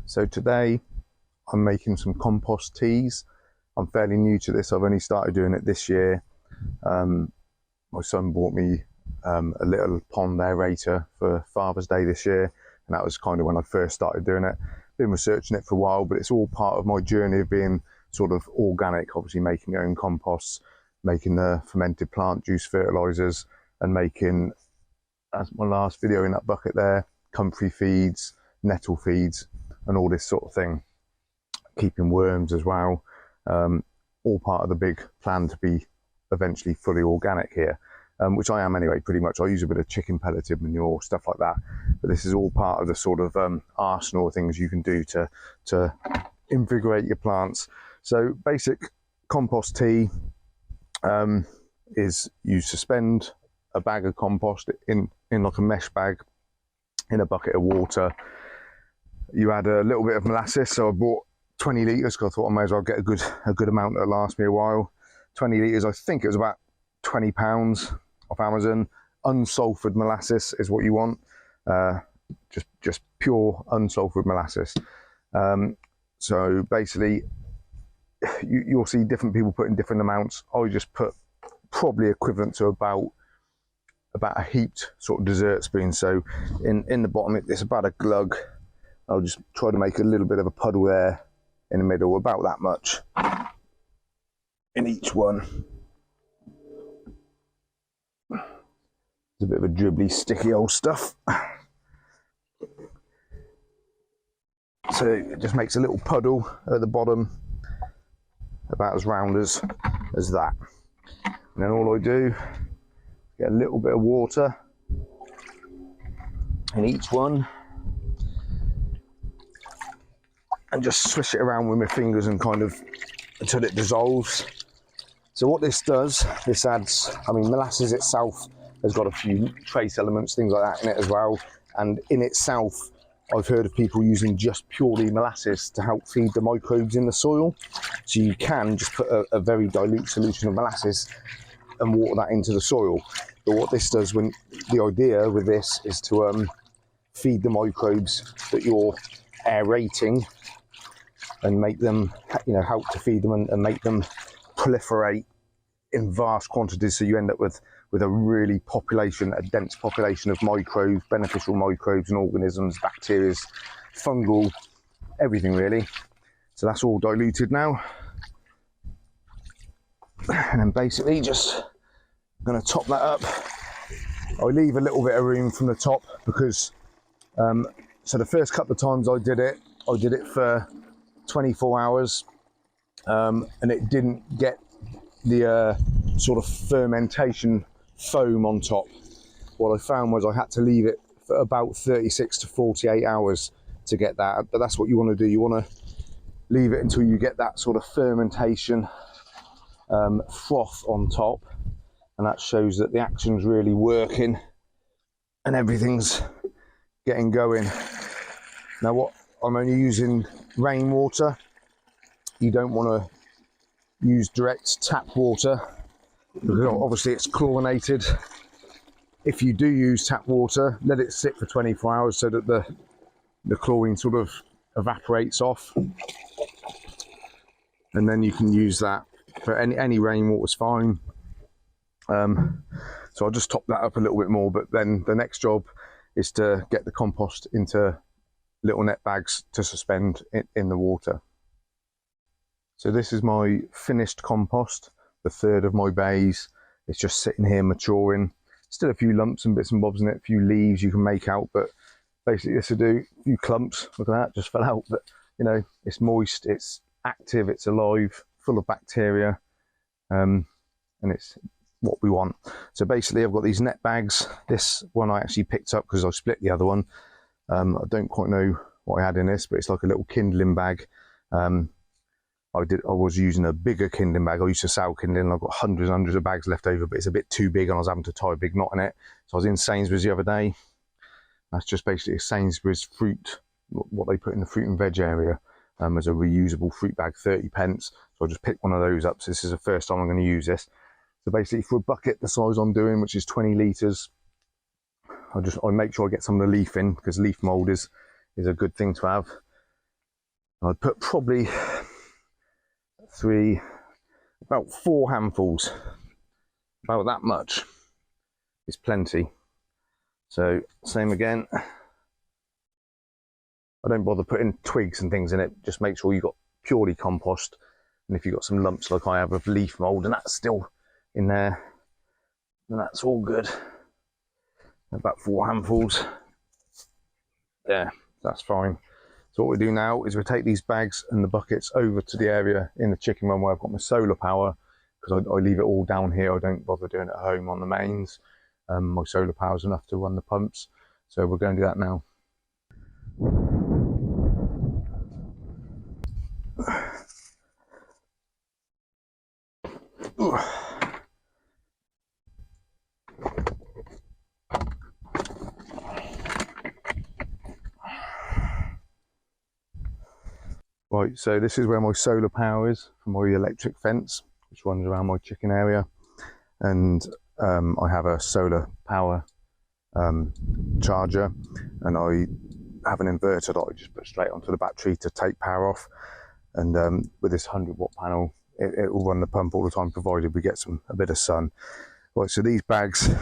So today I'm making some compost teas. I'm fairly new to this. I've only started doing it this year. My son bought me a little pond aerator for Father's Day this year, and that was kind of when I first started doing it. Been researching it for a while, but it's all part of my journey of being sort of organic, obviously making my own composts, making the fermented plant juice fertilizers, and making, as my last video in that bucket there, comfrey feeds, nettle feeds, and all this sort of thing. Keeping worms as well, all part of the big plan to be eventually fully organic here, which I am anyway, pretty much. I use a bit of chicken pelleted manure, stuff like that, but this is all part of the sort of arsenal of things you can do to invigorate your plants. So basic compost tea is you suspend a bag of compost in like a mesh bag in a bucket of water. You add a little bit of molasses, so I bought 20 litres because I thought I may as well get a good amount that'll last me a while. 20 litres, I think it was about £20 off Amazon. Unsulfured molasses is what you want, just pure unsulfured molasses. So basically, you'll see different people putting different amounts. I just put probably equivalent to about a heaped sort of dessert spoon. So in the bottom, it's about a glug. I'll just try to make a little bit of a puddle there in the middle, about that much in each one. It's a bit of a dribbly, sticky old stuff. So it just makes a little puddle at the bottom, about as round as that. And then all I do, get a little bit of water in each one, and just swish it around with my fingers and kind of until it dissolves. So what this does, this adds, I mean, molasses itself has got a few trace elements, things like that in it as well. And in itself, I've heard of people using just purely molasses to help feed the microbes in the soil. So you can just put a very dilute solution of molasses and water that into the soil. But what this does, when the idea with this is to feed the microbes that you're aerating, and make them, help to feed them and make them proliferate in vast quantities, so you end up with a really dense population of microbes, beneficial microbes and organisms, bacteria, fungal, everything really. So that's all diluted now. And then basically just going to top that up. I leave a little bit of room from the top because, so the first couple of times I did it for 24 hours, and it didn't get the sort of fermentation foam on top. What I found was I had to leave it for about 36 to 48 hours to get that. But that's what you want to do. You want to leave it until you get that sort of fermentation froth on top, and that shows that the action's really working and everything's getting going. Now what, I'm only using rainwater. You don't want to use direct tap water because obviously it's chlorinated. If you do use tap water, let it sit for 24 hours so that the chlorine sort of evaporates off, and then you can use that. For any rainwater's fine. So I'll just top that up a little bit more, but then the next job is to get the compost into little net bags to suspend in the water. So this is my finished compost, the third of my bays. It's just sitting here maturing. Still a few lumps and bits and bobs in it, a few leaves you can make out, but basically this will do. A few clumps, look at that, just fell out, but it's moist, it's active, it's alive, full of bacteria, and it's what we want. So basically I've got these net bags. This one I actually picked up because I split the other one. I don't quite know what I had in this, but it's like a little kindling bag. I was using a bigger kindling bag. I used to sell kindling, and I've got hundreds and hundreds of bags left over, but it's a bit too big and I was having to tie a big knot in it. So I was in Sainsbury's the other day. That's just basically a Sainsbury's fruit, what they put in the fruit and veg area, as a reusable fruit bag, 30p. So I just picked one of those up. So this is the first time I'm going to use this. So basically for a bucket the size I'm doing, which is 20 litres, I make sure I get some of the leaf in, because leaf mould is a good thing to have. I'd put probably about 4 handfuls, about that much is plenty. So same again, I don't bother putting twigs and things in it, just make sure you've got purely compost, and if you've got some lumps like I have of leaf mould and that's still in there, then that's all good. About 4 handfuls, yeah, that's fine. So what we do now is we take these bags and the buckets over to the area in the chicken run where I've got my solar power, because I leave it all down here. I don't bother doing it at home on the mains. My solar power is enough to run the pumps. So we're going to do that now. Right, so this is where my solar power is for my electric fence, which runs around my chicken area. And I have a solar power charger, and I have an inverter that I just put straight onto the battery to take power off. And with this 100-watt panel, it will run the pump all the time, provided we get a bit of sun. Right, so these bags,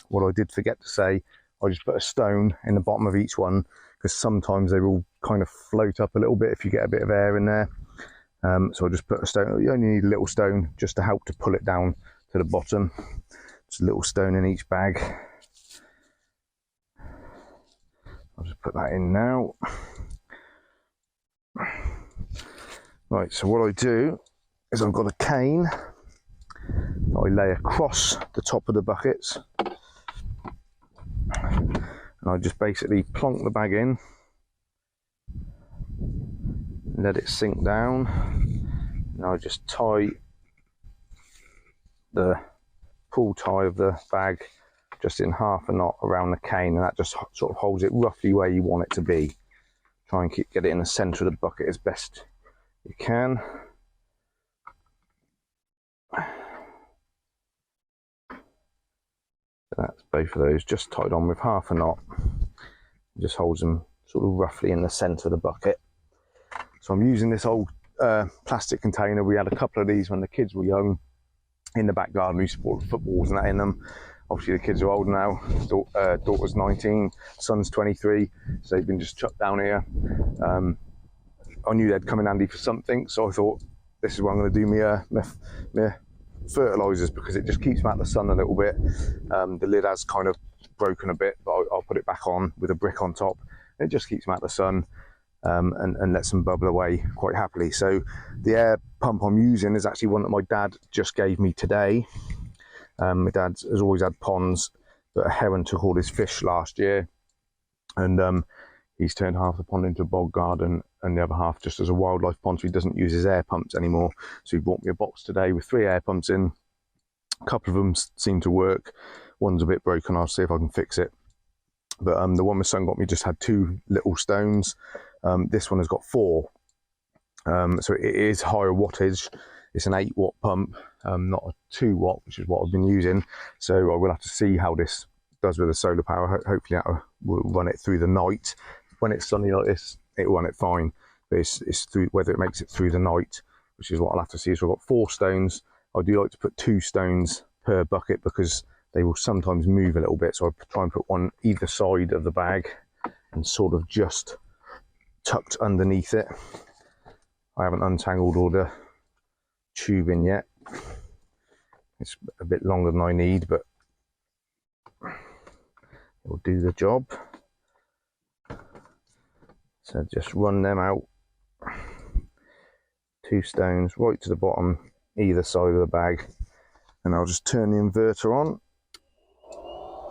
what I did forget to say, I just put a stone in the bottom of each one, because sometimes they will kind of float up a little bit if you get a bit of air in there. So I just put a stone. You only need a little stone just to help to pull it down to the bottom. Just a little stone in each bag. I'll just put that in now. Right, so what I do is I've got a cane that I lay across the top of the buckets. And I just basically plonk the bag in, let it sink down, and I just tie the pull tie of the bag just in half a knot around the cane, and that just sort of holds it roughly where you want it to be. Try and get it in the centre of the bucket as best you can. That's both of those just tied on with half a knot. It just holds them sort of roughly in the centre of the bucket. So I'm using this old plastic container. We had a couple of these when the kids were young in the back garden. We used to put footballs and that in them. Obviously the kids are old now. Daughter's 19, son's 23, so they've been just chucked down here. I knew they'd come in handy for something, so I thought this is what I'm going to do my fertilizers, because it just keeps them out of the sun a little bit. The lid has kind of broken a bit, but I'll put it back on with a brick on top. It just keeps them out of the sun and lets them bubble away quite happily. So the air pump I'm using is actually one that my dad just gave me today. My dad has always had ponds, but a heron took all his fish last year, and he's turned half the pond into a bog garden and the other half just as a wildlife pond, so he doesn't use his air pumps anymore. So he bought me a box today with 3 air pumps in. A couple of them seem to work. One's a bit broken. I'll see if I can fix it. But the one my son got me just had 2 little stones. This one has got 4. So it is higher wattage. It's an 8-watt pump, not a 2-watt, which is what I've been using. So I will have to see how this does with the solar power. Hopefully that will run it through the night. When it's sunny like this, it will run it fine. But it's through whether it makes it through the night, which is what I'll have to see. So I've got 4 stones. I do like to put 2 stones per bucket because they will sometimes move a little bit. So I try and put one either side of the bag and sort of just tucked underneath it. I haven't untangled all the tubing yet. It's a bit longer than I need, but it'll do the job. So just run them out, 2 stones right to the bottom either side of the bag, and I'll just turn the inverter on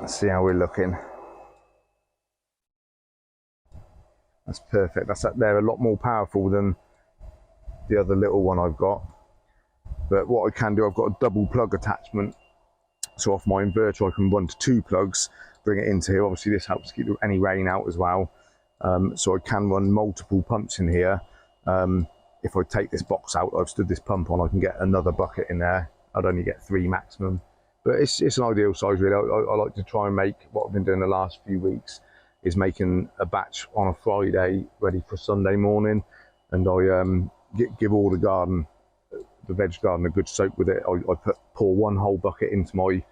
and see how we're looking. That's perfect. They're a lot more powerful than the other little one I've got. But what I can do, I've got a double plug attachment. So off my inverter, I can run to 2 plugs, bring it into here. Obviously this helps keep any rain out as well. So I can run multiple pumps in here. If I take this box out, I've stood this pump on, I can get another bucket in there. I'd only get 3 maximum. But it's an ideal size really. I like to try and make, what I've been doing the last few weeks, is making a batch on a Friday ready for Sunday morning. and I give all the veg garden a good soak with it. I pour one whole bucket into my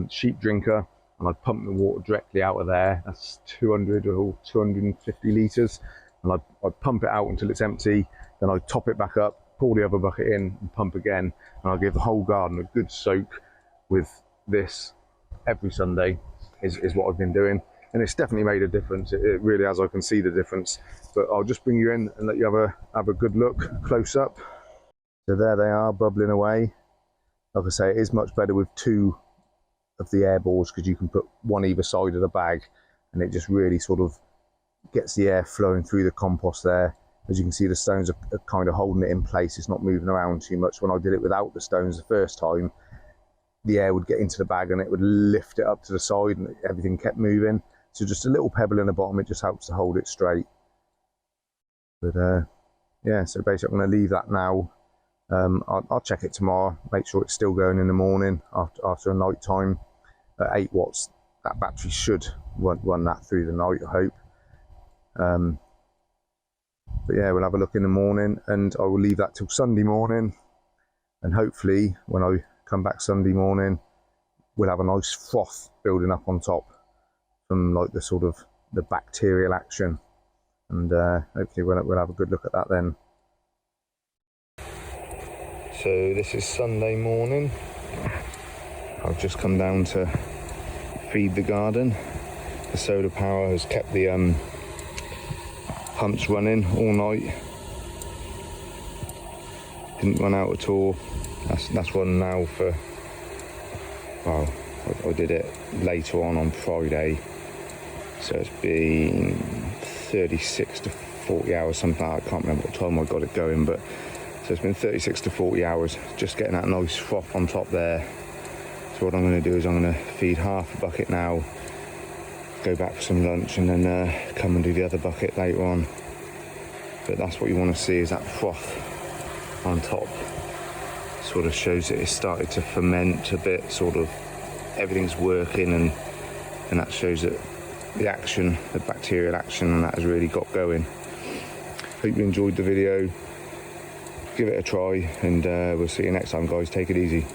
sheep drinker, and I pump the water directly out of there. That's 200 or 250 litres, and I pump it out until it's empty. Then I top it back up, pour the other bucket in, and pump again, and I give the whole garden a good soak with this every Sunday. Is what I've been doing, and it's definitely made a difference. It really has. I can see the difference. But I'll just bring you in and let you have a good look close up. So there they are, bubbling away. Like I say, it is much better with 2 of the air balls, because you can put one either side of the bag, and it just really sort of gets the air flowing through the compost there. As you can see, the stones are kind of holding it in place. It's not moving around too much. When I did it without the stones the first time, the air would get into the bag and it would lift it up to the side, and everything kept moving. So just a little pebble in the bottom, it just helps to hold it straight. But yeah, so basically I'm going to leave that now. I'll check it tomorrow, make sure it's still going in the morning after a night time. At 8 watts, that battery should run that through the night, I hope. But yeah, we'll have a look in the morning, and I will leave that till Sunday morning, and hopefully when I come back Sunday morning, we'll have a nice froth building up on top from like the sort of the bacterial action, and hopefully we'll have a good look at that then. So this is Sunday morning. I've just come down to feed the garden. The solar power has kept the pumps running all night. Didn't run out at all. That's run now for, well, I did it later on Friday, so it's been 36 to 40 hours, something like that. I can't remember what time I got it going, but so it's been 36 to 40 hours, just getting that nice froth on top there. So what I'm going to do is I'm going to feed half a bucket now, go back for some lunch, and then come and do the other bucket later on. But that's what you want to see, is that froth on top. Sort of shows that it's started to ferment a bit, sort of everything's working, and that shows that the action, the bacterial action, and that has really got going. Hope you enjoyed the video. Give it a try, and we'll see you next time, guys. Take it easy.